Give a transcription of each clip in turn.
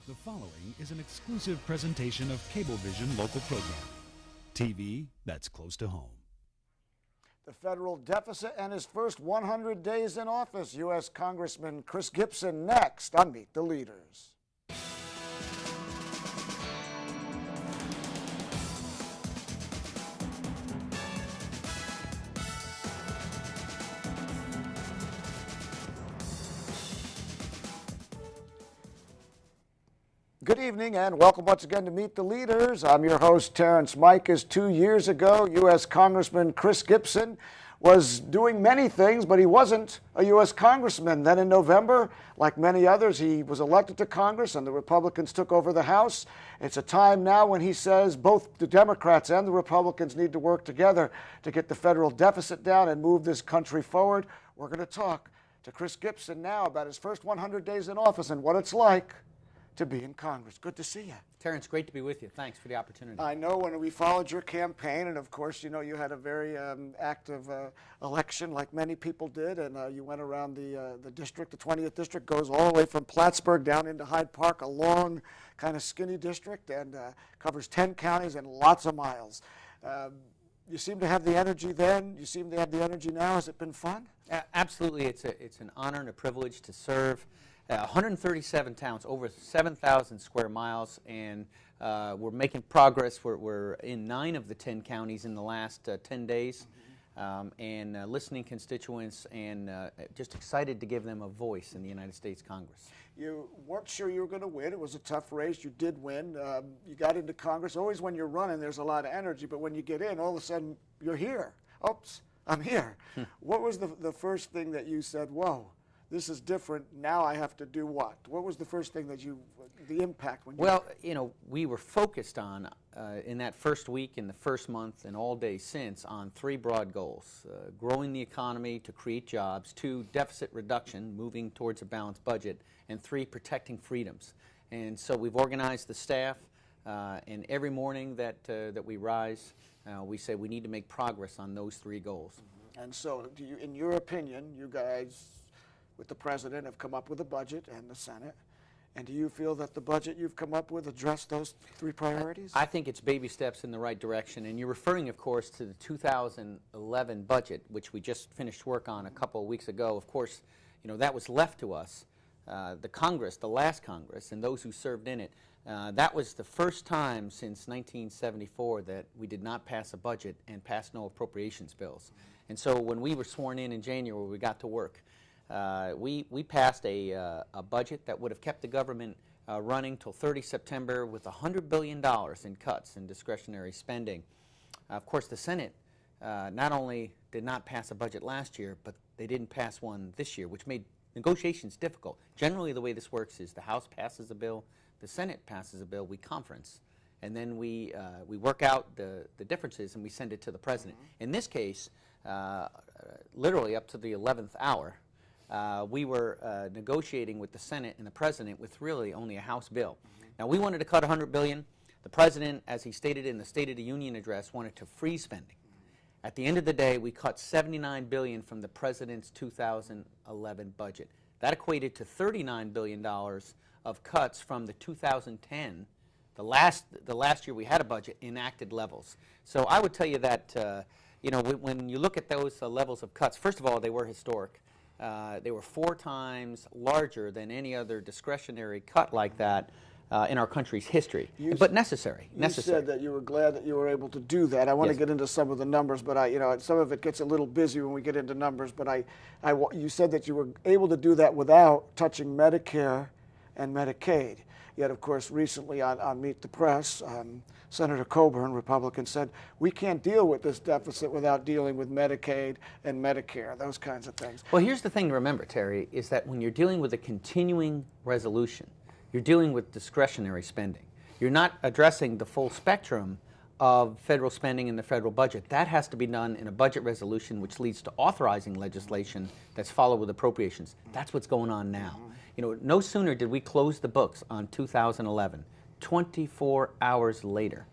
The following is an exclusive presentation of Cablevision local programming. TV that's close to home. The federal deficit and his first 100 days in office. U.S. Congressman Chris Gibson next on Meet the Leaders. Good evening and welcome once again to Meet the Leaders. I'm your host, Terrence Mikas. 2 years ago, U.S. Congressman Chris Gibson was doing many things, but he wasn't a U.S. Congressman. Then in November, like many others, he was elected to Congress and the Republicans took over the House. It's a time now when he says both the Democrats and the Republicans need to work together to get the federal deficit down and move this country forward. We're going to talk to Chris Gibson now about his first 100 days in office and what it's like to be in Congress. Good to see you. Terrence, great to be with you. Thanks for the opportunity. I know when we followed your campaign, and of course, you know, you had a very active election like many people did, and you went around the district. The 20th district goes all the way from Plattsburgh down into Hyde Park, a long, kind of skinny district, and covers 10 counties and lots of miles. You seem to have the energy then. You seem to have the energy now. Has it been fun? Absolutely. It's an honor and a privilege to serve 137 towns, over 7,000 square miles, and we're making progress. We're in 9 of the 10 counties in the last 10 days, and listening constituents, and just excited to give them a voice in the United States Congress. You weren't sure you were going to win. It was a tough race. You did win. You got into Congress. Always when you're running, there's a lot of energy, but when you get in, all of a sudden, you're here. Oops, I'm here. What was the first thing that you said, whoa, this is different, now I have to do what? What was the first thing that the impact when you... Well, you know, we were focused on, in that first week, in the first month, and all day since, on 3 broad goals. Growing the economy to create jobs, 2, deficit reduction, moving towards a balanced budget, and 3, protecting freedoms. And so we've organized the staff, and every morning that we rise, we say we need to make progress on those 3 goals. And so, do you, in your opinion, you guys with the President have come up with a budget and the Senate, and do you feel that the budget you've come up with addressed those 3 priorities? I think it's baby steps in the right direction, and you're referring, of course, to the 2011 budget, which we just finished work on a couple of weeks ago. Of course, you know, that was left to us, the Congress, the last Congress, and those who served in it. That was the first time since 1974 that we did not pass a budget and pass no appropriations bills. And so when we were sworn in January, we got to work. We passed a budget that would have kept the government running till 30 September with $100 billion in cuts in discretionary spending. Of course, the Senate not only did not pass a budget last year, but they didn't pass one this year, which made negotiations difficult. Generally, the way this works is the House passes a bill, the Senate passes a bill, we conference, and then we work out the differences and we send it to the President. In this case, literally up to the 11th hour, we were negotiating with the Senate and the President with really only a House bill. Now, we wanted to cut $100 billion. The President, as he stated in the State of the Union address, wanted to freeze spending. At the end of the day, we cut $79 billion from the President's 2011 budget. That equated to $39 billion of cuts from the 2010, the last year we had a budget, enacted levels. So I would tell you that, you know, when you look at those levels of cuts, first of all, they were historic. They were 4 times larger than any other discretionary cut like that in our country's history, but necessary. You said that you were glad that you were able to do that. I want to get into some of the numbers, but you know, some of it gets a little busy when we get into numbers. But you said that you were able to do that without touching Medicare and Medicaid. Yet, of course, recently on Meet the Press, Senator Coburn, Republican, said, we can't deal with this deficit without dealing with Medicaid and Medicare, those kinds of things. Well, here's the thing to remember, Terry, is that when you're dealing with a continuing resolution, you're dealing with discretionary spending. You're not addressing the full spectrum of federal spending in the federal budget. That has to be done in a budget resolution, which leads to authorizing legislation that's followed with appropriations. That's what's going on now. You know, no sooner did we close the books on 2011, 24 hours later,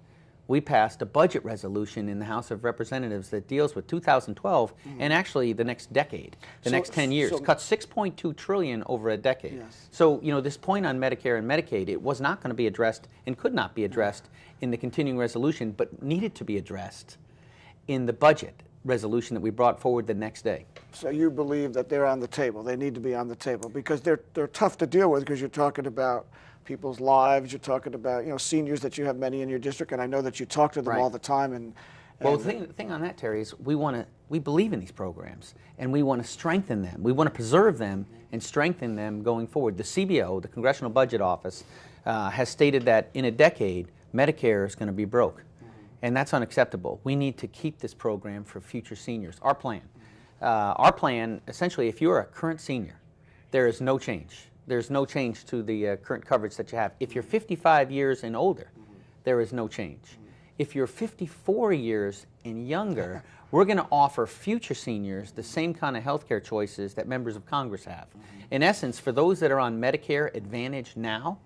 we passed a budget resolution in the House of Representatives that deals with 2012 and actually the next decade, the next 10 years. Cut $6.2 trillion over a decade. Yes. So, this point on Medicare and Medicaid, it was not going to be addressed and could not be addressed in the continuing resolution, but needed to be addressed in the budget resolution that we brought forward the next day. So you believe that they're on the table. They need to be on the table because they're tough to deal with, because you're talking about people's lives. You're talking about seniors that you have many in your district, and I know that you talk to them all the time. And well, the thing on that, Terry, is we believe in these programs, and we want to strengthen them. We want to preserve them and strengthen them going forward. The CBO, the Congressional Budget Office, has stated that in a decade, Medicare is going to be broke. And that's unacceptable. We need to keep this program for future seniors. Our plan, essentially, if you're a current senior, there is no change. There's no change to the current coverage that you have. If you're 55 years and older, there is no change. If you're 54 years and younger, we're going to offer future seniors the same kind of health care choices that members of Congress have. In essence, for those that are on Medicare Advantage now,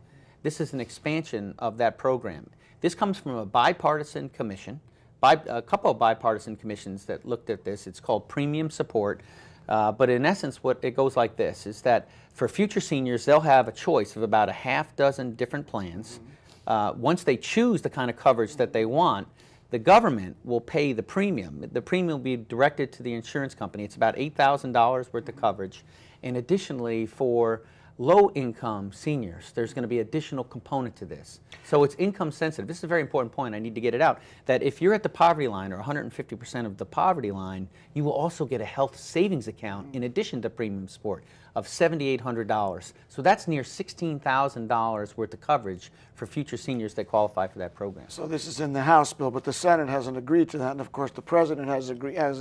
this is an expansion of that program. This comes from a bipartisan commission, a couple of bipartisan commissions that looked at this. It's called Premium Support. But in essence, what it goes like this, is that for future seniors, they'll have a choice of about a half dozen different plans. Once they choose the kind of coverage that they want, the government will pay the premium. The premium will be directed to the insurance company. It's about $8,000 worth of coverage. And additionally, for low-income seniors, there's going to be additional component to this. So it's income sensitive. This is a very important point. I need to get it out. That if you're at the poverty line, or 150% of the poverty line, you will also get a health savings account in addition to premium support of $7,800. So that's near $16,000 worth of coverage for future seniors that qualify for that program. So this is in the House bill, but the Senate hasn't agreed to that, and of course the President hasn't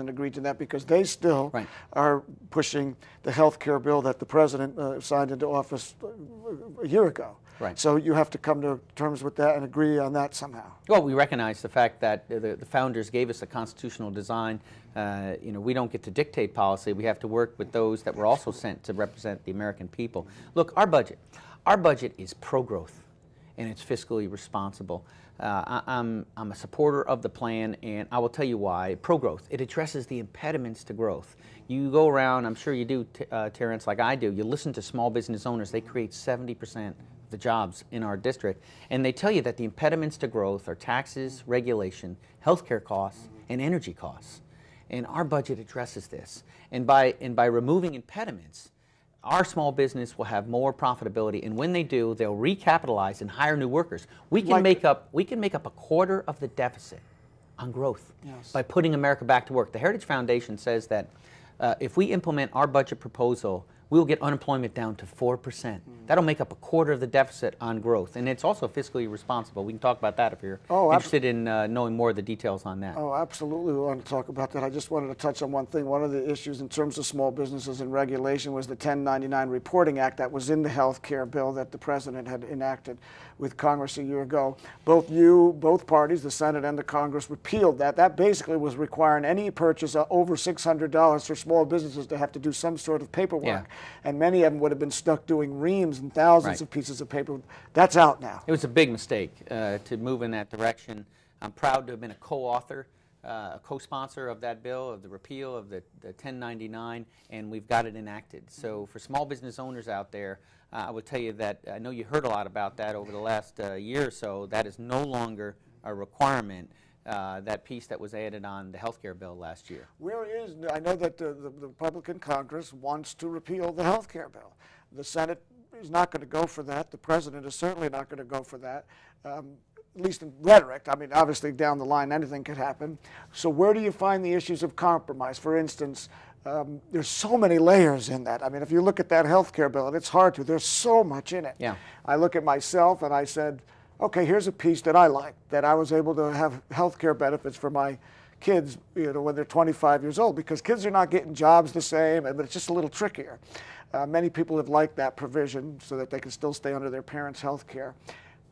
agreed to that, because they still are pushing the health care bill that the President signed into office a year ago. Right. So you have to come to terms with that and agree on that somehow. Well, we recognize the fact that the founders gave us a constitutional design. We don't get to dictate policy. We have to work with those that were also sent to represent the American people. Look, our budget is pro-growth, and it's fiscally responsible. I'm a supporter of the plan, and I will tell you why. Pro-growth, it addresses the impediments to growth. You go around, I'm sure you do, Terrence, like I do, you listen to small business owners. They create 70% of the jobs in our district, and they tell you that the impediments to growth are taxes, regulation, healthcare costs, and energy costs. And our budget addresses this. And by removing impediments, our small business will have more profitability, and when they do, they'll recapitalize and hire new workers. We can make up a quarter of the deficit on growth by putting America back to work. The Heritage Foundation says that if we implement our budget proposal, we'll get unemployment down to 4%. That'll make up a quarter of the deficit on growth, and it's also fiscally responsible. We can talk about that if you're interested in knowing more of the details on that. Oh, absolutely, we want to talk about that. I just wanted to touch on one thing. One of the issues in terms of small businesses and regulation was the 1099 Reporting Act that was in the health care bill that the President had enacted with Congress a year ago. Both parties, the Senate and the Congress, repealed that. That basically was requiring any purchase over $600 for small businesses to have to do some sort of paperwork. Yeah. And many of them would have been stuck doing reams and thousands of pieces of paper. That's out now. It was a big mistake to move in that direction. I'm proud to have been a co-author, a co-sponsor of that bill, of the repeal of the 1099, and we've got it enacted. So for small business owners out there, I would tell you that I know you heard a lot about that over the last year or so. That is no longer a requirement. That piece that was added on the health care bill last year. I know that the Republican Congress wants to repeal the health care bill. The Senate is not going to go for that. The President is certainly not going to go for that, at least in rhetoric. I mean, obviously down the line anything could happen. So where do you find the issues of compromise? For instance, there's so many layers in that. I mean, if you look at that health care bill, and it's hard to, there's so much in it. Yeah. I look at myself and I said, okay, here's a piece that I like, that I was able to have health care benefits for my kids, when they're 25 years old, because kids are not getting jobs the same, but it's just a little trickier. Many people have liked that provision so that they can still stay under their parents' health care.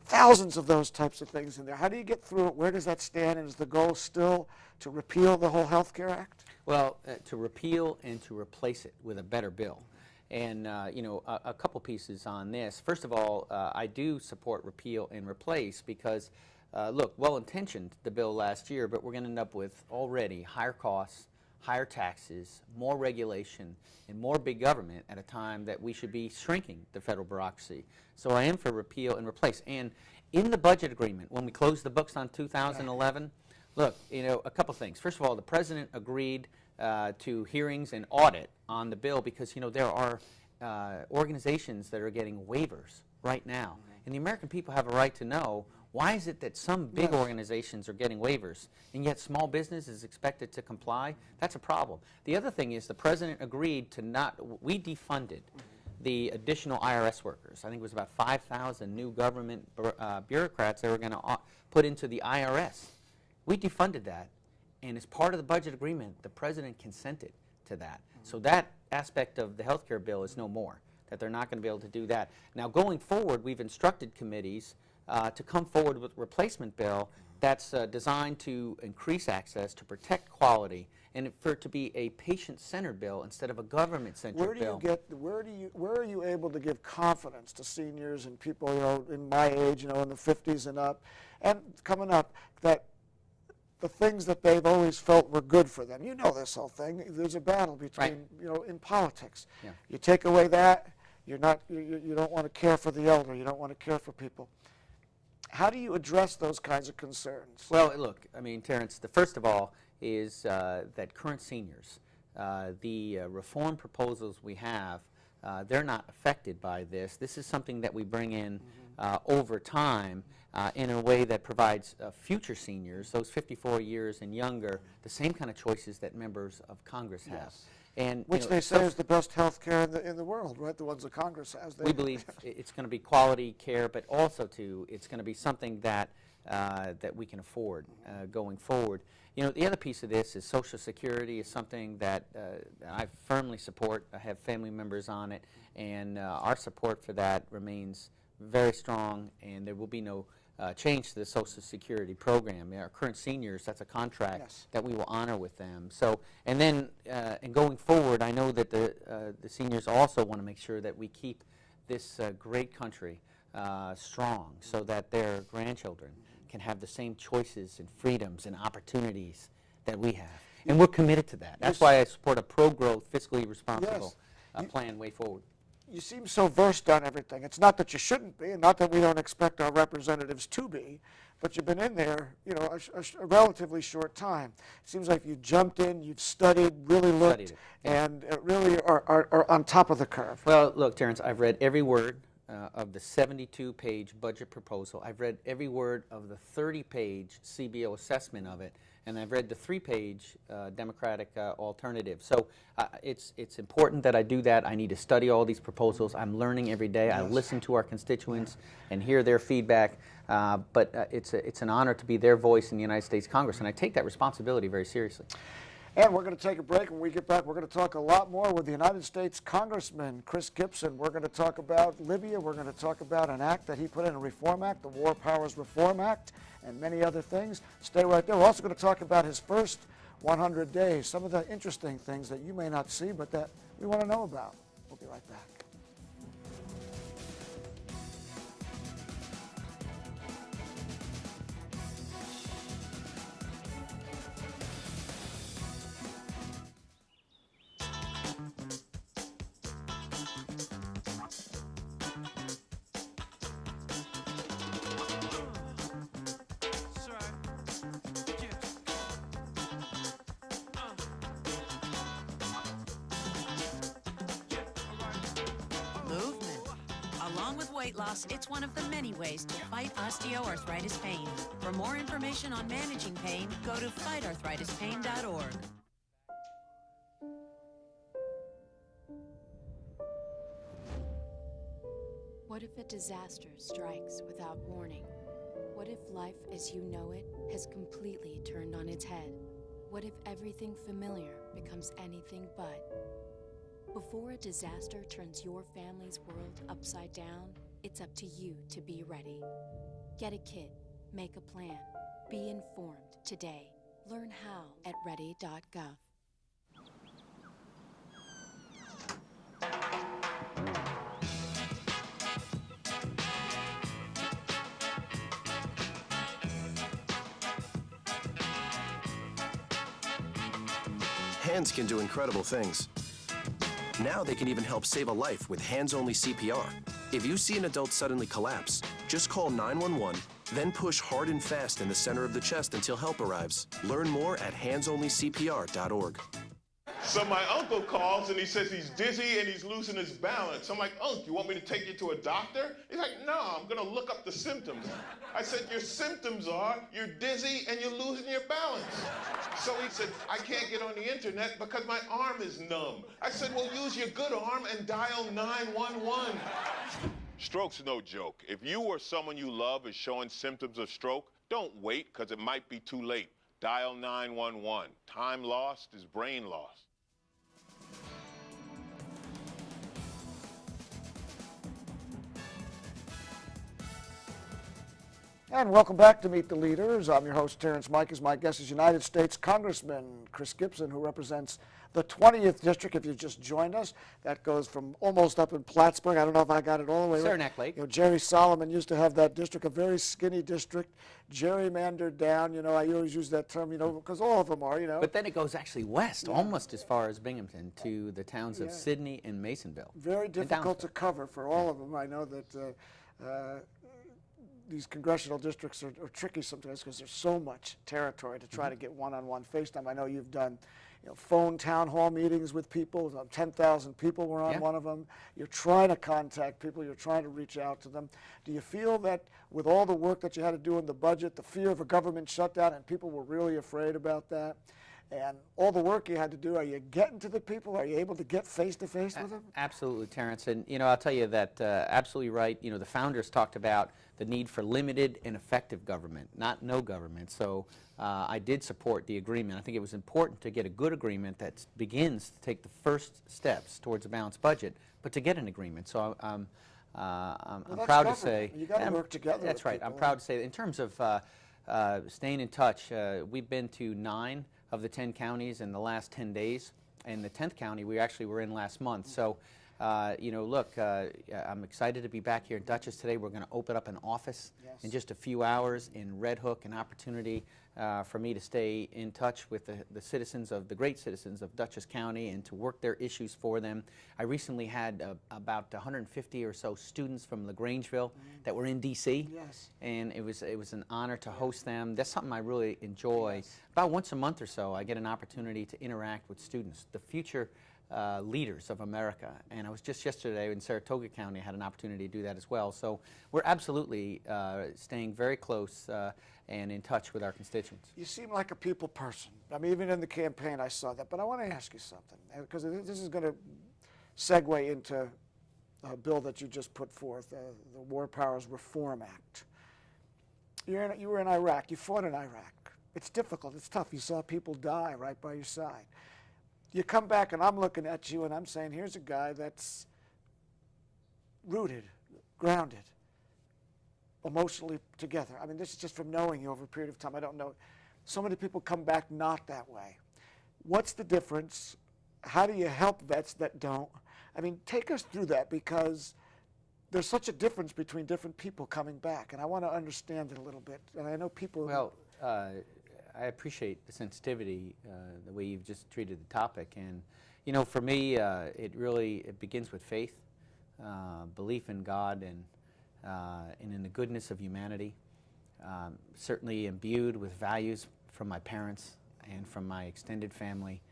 Thousands of those types of things in there. How do you get through it? Where does that stand? And is the goal still to repeal the whole health care act? Well, to repeal and to replace it with a better bill. And, a couple pieces on this. First of all, I do support repeal and replace because look, well-intentioned, the bill last year, but we're going to end up with already higher costs, higher taxes, more regulation, and more big government at a time that we should be shrinking the federal bureaucracy. So I am for repeal and replace. And in the budget agreement, when we closed the books on 2011, look, you know, a couple things. First of all, the president agreed to hearings and audit on the bill because, you know, there are organizations that are getting waivers right now. And the American people have a right to know, why is it that some big organizations are getting waivers and yet small business is expected to comply? That's a problem. The other thing is the president agreed to not, we defunded the additional IRS workers. I think it was about 5,000 new government bureaucrats that were going to put into the IRS. We defunded that, and as part of the budget agreement, the president consented to that. So that aspect of the health care bill is no more, that they're not going to be able to do that. Now, going forward, we've instructed committees to come forward with a replacement bill that's designed to increase access, to protect quality, and for it to be a patient-centered bill instead of a government-centered bill. Where are you able to give confidence to seniors and people, you know, in my age, you know, in the 50s and up, and coming up, that the things that they've always felt were good for them? You know this whole thing. There's a battle between, you know, in politics. Yeah. You take away that, you don't want to care for the elder. You don't want to care for people. How do you address those kinds of concerns? Well, look, I mean, Terrence, the first of all is that current seniors, the reform proposals we have, they're not affected by this. This is something that we bring in over time in a way that provides future seniors, those 54 years and younger, the same kind of choices that members of Congress have. Yes. And, which they say is the best health care in the world, right? The ones that Congress has. We believe it's going to be quality care, but also it's going to be something that that we can afford going forward. You know, the other piece of this is Social Security is something that I firmly support. I have family members on it, and our support for that remains very strong, and there will be no change to the Social Security program. Our current seniors, that's a contract that we will honor with them. So, and then, and going forward, I know that the seniors also want to make sure that we keep this great country strong, so that their grandchildren can have the same choices and freedoms and opportunities that we have. And we're committed to that. That's why I support a pro-growth, fiscally responsible plan way forward. You seem so versed on everything. It's not that you shouldn't be, and not that we don't expect our representatives to be, but you've been in there, you know, a relatively short time. It seems like you jumped in, you've studied, really looked, and really are on top of the curve. Well, look, Terrence, I've read every word of the 72-page budget proposal. I've read every word of the 30-page CBO assessment of it, and I've read the 3-page Democratic alternative. So it's important that I do that. I need to study all these proposals. I'm learning every day. I listen to our constituents and hear their feedback. But it's an honor to be their voice in the United States Congress, and I take that responsibility very seriously. And we're going to take a break. When we get back, we're going to talk a lot more with the United States Congressman, Chris Gibson. We're going to talk about Libya. We're going to talk about an act that he put in, a Reform Act, the War Powers Reform Act, and many other things. Stay right there. We're also going to talk about his first 100 days, some of the interesting things that you may not see, but that we want to know about. We'll be right back. Along with weight loss, it's one of the many ways to fight osteoarthritis pain. For more information on managing pain, go to fightarthritispain.org. What if a disaster strikes without warning? What if life as you know it has completely turned on its head? What if everything familiar becomes anything but? Before a disaster turns your family's world upside down, it's up to you to be ready. Get a kit, make a plan, be informed today. Learn how at ready.gov. Hands can do incredible things. Now they can even help save a life with hands-only CPR. If you see an adult suddenly collapse, just call 911, then push hard and fast in the center of the chest until help arrives. Learn more at handsonlycpr.org. So my uncle calls and he says he's dizzy and he's losing his balance. I'm like, Unc, you want me to take you to a doctor? He's like, no, I'm going to look up the symptoms. I said, your symptoms are you're dizzy and you're losing your balance. So he said, I can't get on the internet because my arm is numb. I said, well, use your good arm and dial 911. Stroke's no joke. If you or someone you love is showing symptoms of stroke, don't wait because it might be too late. Dial 911. Time lost is brain lost. And welcome back to Meet the Leaders. I'm your host, Terrence Mikes. My guest is United States Congressman Chris Gibson, who represents the 20th District. If you just joined us, that goes from almost up in Plattsburgh. I don't know if I got it all the way right. Saranac Lake. You know, Jerry Solomon used to have that district, a very skinny district, gerrymandered down. You know, I always use that term, you know, because all of them are, you know. But then it goes actually west, almost as far as Binghamton, to the towns of Sydney and Masonville. Very difficult to cover for all of them. I know that these congressional districts are tricky sometimes because there's so much territory to try to get one-on-one FaceTime. I know you've done, you know, phone town hall meetings with people. 10,000 people were on one of them. You're trying to contact people. You're trying to reach out to them. Do you feel that with all the work that you had to do in the budget, the fear of a government shutdown, and people were really afraid about that, and all the work you had to do, are you getting to the people? Are you able to get face-to-face with them? Absolutely, Terrence. And, you know, I'll tell you that absolutely right. You know, the founders talked about the need for limited and effective government, not no government. So I did support the agreement. I think it was important to get a good agreement that begins to take the first steps towards a balanced budget, but to get an agreement. So I'm proud to say. You got to work together. That's right. I'm proud to say that in terms of staying in touch, we've been to 9 of the 10 counties in the last 10 days. And the 10th county we actually were in last month. So, you know, look, I'm excited to be back here in Dutchess today. We're going to open up an office in just a few hours in Red Hook, an opportunity for me to stay in touch with the citizens of the great citizens of Dutchess County and to work their issues for them. I recently had about 150 or so students from LaGrangeville that were in D.C. And it was an honor to host them. That's something I really enjoy. About once a month or so, I get an opportunity to interact with students, the future leaders of America. And I was just yesterday in Saratoga County, I had an opportunity to do that as well. So we're absolutely staying very close and in touch with our constituents. You seem like a people person. I mean, even in the campaign I saw that. But I want to ask you something, because this is going to segue into a bill that you just put forth, the War Powers Reform Act. You were in Iraq. You fought in Iraq. It's difficult. It's tough. You saw people die right by your side. You come back, and I'm looking at you, and I'm saying, here's a guy that's rooted, grounded, emotionally together. I mean, this is just from knowing you over a period of time. I don't know. So many people come back not that way. What's the difference? How do you help vets that don't? I mean, take us through that, because there's such a difference between different people coming back, and I want to understand it a little bit. And I know people... Well, I appreciate the sensitivity, the way you've just treated the topic. And, you know, for me, it begins with faith, belief in God and in the goodness of humanity, certainly imbued with values from my parents and from my extended family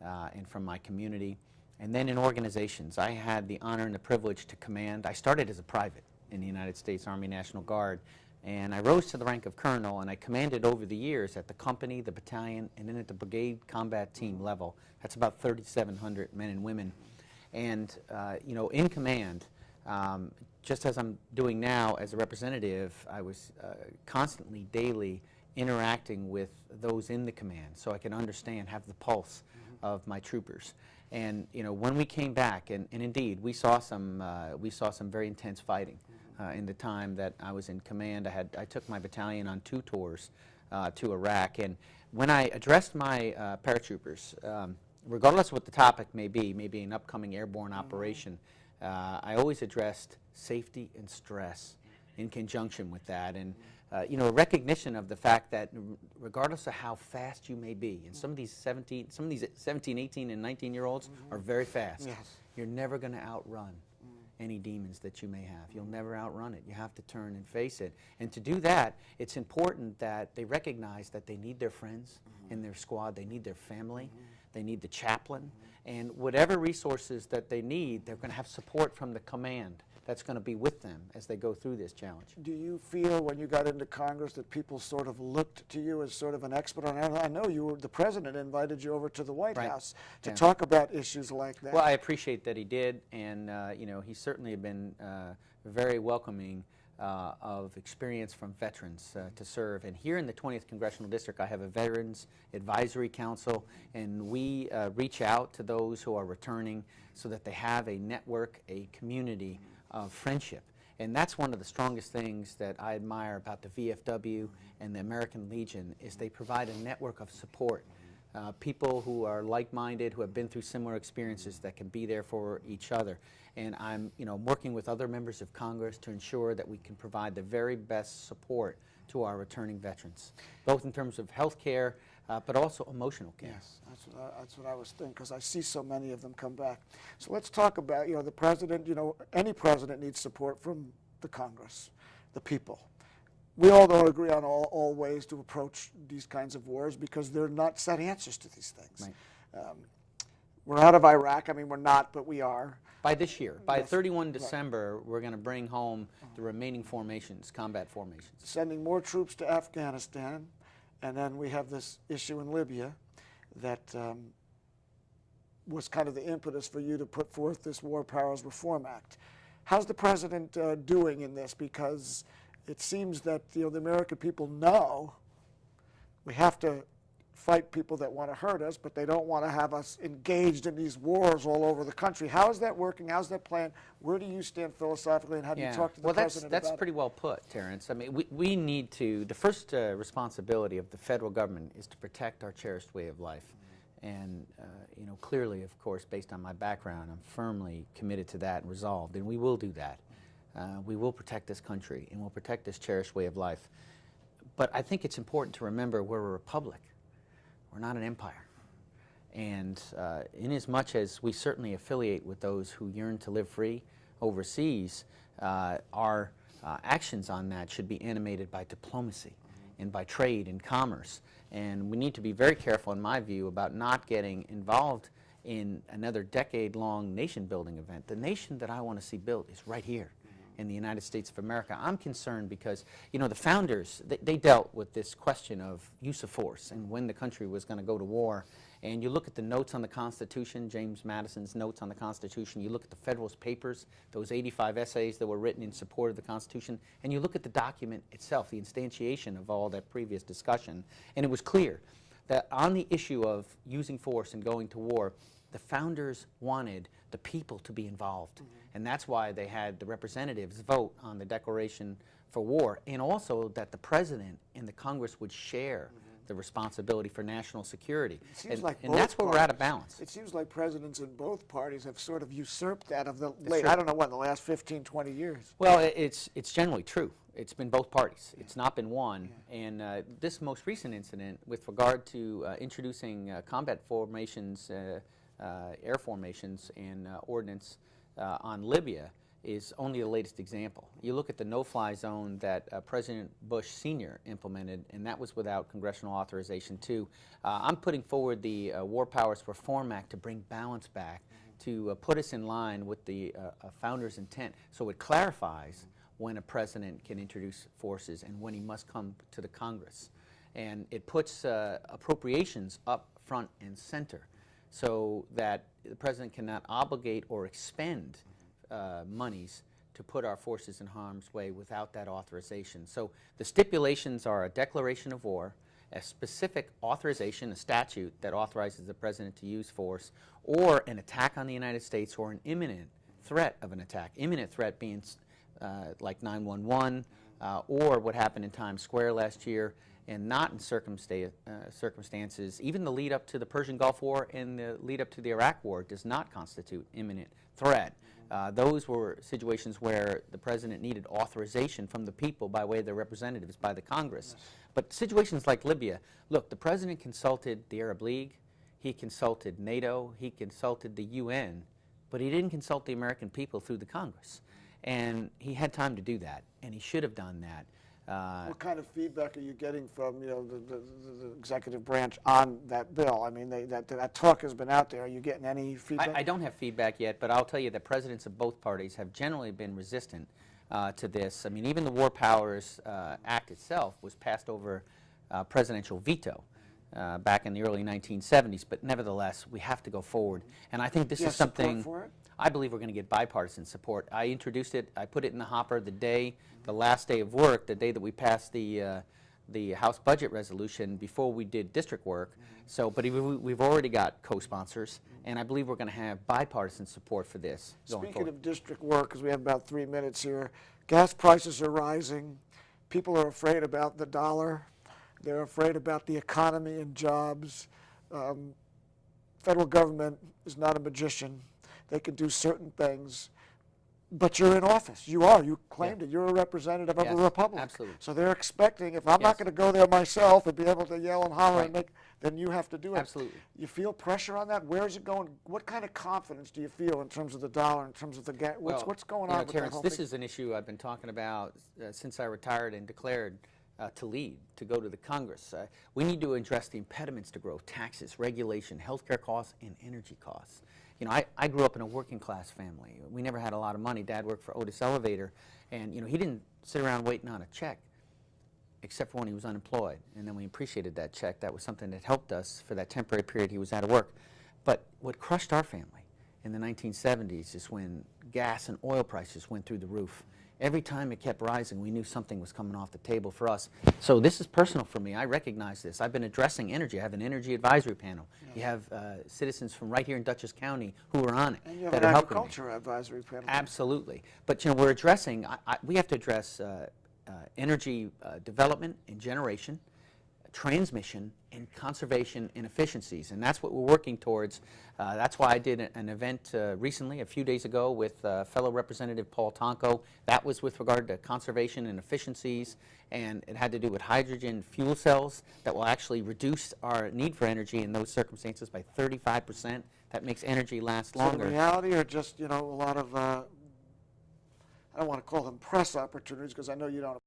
and from my community. And then in organizations, I had the honor and the privilege to command. I started as a private in the United States Army National Guard, and I rose to the rank of colonel, and I commanded over the years at the company, the battalion, and then at the brigade combat team level. That's about 3,700 men and women. And, you know, in command, just as I'm doing now as a representative, I was constantly, daily interacting with those in the command so I can understand, have the pulse of my troopers. And, you know, when we came back, and indeed, we saw some very intense fighting. In the time that I was in command, I took my battalion on 2 tours to Iraq, and when I addressed my paratroopers, regardless of what the topic may be an upcoming airborne operation, I always addressed safety and stress in conjunction with that. And a recognition of the fact that regardless of how fast you may be, and some of these 17, 18, and 19-year-olds are very fast. Yes. You're never going to outrun any demons that you may have. You'll never outrun it. You have to turn and face it. And to do that, it's important that they recognize that they need their friends in their squad. They need their family. They need the chaplain. And whatever resources that they need, they're going to have support from the command that's going to be with them as they go through this challenge. Do you feel when you got into Congress that people sort of looked to you as sort of an expert on it? I know the president invited you over to the White House to talk about issues like that. Well, I appreciate that he did, and he certainly had been very welcoming of experience from veterans to serve. And here in the 20th Congressional District, I have a Veterans Advisory Council, and we reach out to those who are returning so that they have a network, a community of friendship. And that's one of the strongest things that I admire about the VFW and the American Legion is they provide a network of support. People who are like-minded, who have been through similar experiences that can be there for each other. And I'm working with other members of Congress to ensure that we can provide the very best support to our returning veterans, both in terms of health care, but also emotional care. Yes, that's what I was thinking, because I see so many of them come back. So let's talk about, the president, any president needs support from the Congress, the people. We all don't agree on all ways to approach these kinds of wars because they're not set answers to these things. Right. We're out of Iraq. I mean, we're not, but we are. By this year, by 31 December, we're going to bring home the remaining formations, combat formations. Sending more troops to Afghanistan, and then we have this issue in Libya that was kind of the impetus for you to put forth this War Powers Reform Act. How's the president doing in this? Because it seems that the American people know we have to fight people that want to hurt us, but they don't want to have us engaged in these wars all over the country. How is that working? How's that playing? Where do you stand philosophically, and how do you talk to the president about it? Well, that's pretty well put, Terrence. I mean, we need to, the first responsibility of the federal government is to protect our cherished way of life. And, clearly, of course, based on my background, I'm firmly committed to that and resolved, and we will do that. We will protect this country, and we'll protect this cherished way of life. But I think it's important to remember we're a republic. We're not an empire. And inasmuch as we certainly affiliate with those who yearn to live free overseas, our actions on that should be animated by diplomacy and by trade and commerce. And we need to be very careful, in my view, about not getting involved in another decade-long nation-building event. The nation that I want to see built is right here in the United States of America. I'm concerned because, the founders, they dealt with this question of use of force and when the country was going to go to war. And you look at the notes on the Constitution, James Madison's notes on the Constitution, you look at the Federalist Papers, those 85 essays that were written in support of the Constitution, and you look at the document itself, the instantiation of all that previous discussion, and it was clear that on the issue of using force and going to war, the founders wanted the people to be involved. And that's why they had the representatives vote on the declaration for war, and also that the president and the Congress would share the responsibility for national security. And that's where we're out of balance. It seems like presidents in both parties have sort of usurped that of the late, I don't know what, the last 15, 20 years. Well, it's generally true. It's been both parties. It's not been one. And this most recent incident with regard to introducing combat formations, air formations and ordnance on Libya is only the latest example. You look at the no-fly zone that President Bush Sr. implemented, and that was without congressional authorization too. I'm putting forward the War Powers Reform Act to bring balance back, to put us in line with the founder's intent, so it clarifies when a president can introduce forces and when he must come to the Congress. And it puts appropriations up front and center, so that the president cannot obligate or expend monies to put our forces in harm's way without that authorization. So the stipulations are a declaration of war, a specific authorization, a statute that authorizes the president to use force, or an attack on the United States, or an imminent threat of an attack. Imminent threat being like 9/11, or what happened in Times Square last year, and not in circumstances, even the lead up to the Persian Gulf War and the lead up to the Iraq War does not constitute imminent threat. Those were situations where the president needed authorization from the people by way of their representatives, by the Congress. Yes. But situations like Libya, look, the president consulted the Arab League, he consulted NATO, he consulted the UN, but he didn't consult the American people through the Congress. And he had time to do that, and he should have done that. What kind of feedback are you getting from the executive branch on that bill? I mean, that talk has been out there. Are you getting any feedback? I don't have feedback yet, but I'll tell you that presidents of both parties have generally been resistant to this. I mean, even the War Powers Act itself was passed over presidential veto back in the early 1970s, but nevertheless, we have to go forward. And I think this is something for it? I believe we're going to get bipartisan support. I introduced it, I put it in the hopper the last day of work, the day that we passed the House budget resolution before we did district work. So, but we've already got co-sponsors, and I believe we're going to have bipartisan support for this going Speaking forward. of district work, because we have about 3 minutes here, gas prices are rising. People are afraid about the dollar. They're afraid about the economy and jobs. Federal government is not a magician. They can do certain things, but you're in office. You are. You claimed it. You're a representative of the Republic. Absolutely. So they're expecting, if I'm not going to go there myself and be able to yell and holler and make, then you have to do it. Absolutely. You feel pressure on that? Where is it going? What kind of confidence do you feel in terms of the dollar, in terms of the gas? What's going on with Terrence, that whole this thing? is an issue I've been talking about since I retired and declared to lead, to go to the Congress. We need to address the impediments to growth: taxes, regulation, healthcare costs, and energy costs. You know, I grew up in a working class family. We never had a lot of money. Dad worked for Otis Elevator, and he didn't sit around waiting on a check, except for when he was unemployed. And then we appreciated that check. That was something that helped us for that temporary period he was out of work. But what crushed our family in the 1970s is when gas and oil prices went through the roof. Every time it kept rising, we knew something was coming off the table for us. So this is personal for me. I recognize this. I've been addressing energy. I have an energy advisory panel. Yeah. You have citizens from right here in Dutchess County who are on it. And you have that an are helping agriculture me. advisory panel. Absolutely. But we're addressing, we have to address energy development and generation, transmission, and conservation and efficiencies, and that's what we're working towards. That's why I did an event recently, a few days ago, with fellow Representative Paul Tonko. That was with regard to conservation and efficiencies, and it had to do with hydrogen fuel cells that will actually reduce our need for energy in those circumstances by 35%. That makes energy last longer. So the reality, or just a lot of I don't want to call them press opportunities, because I know you don't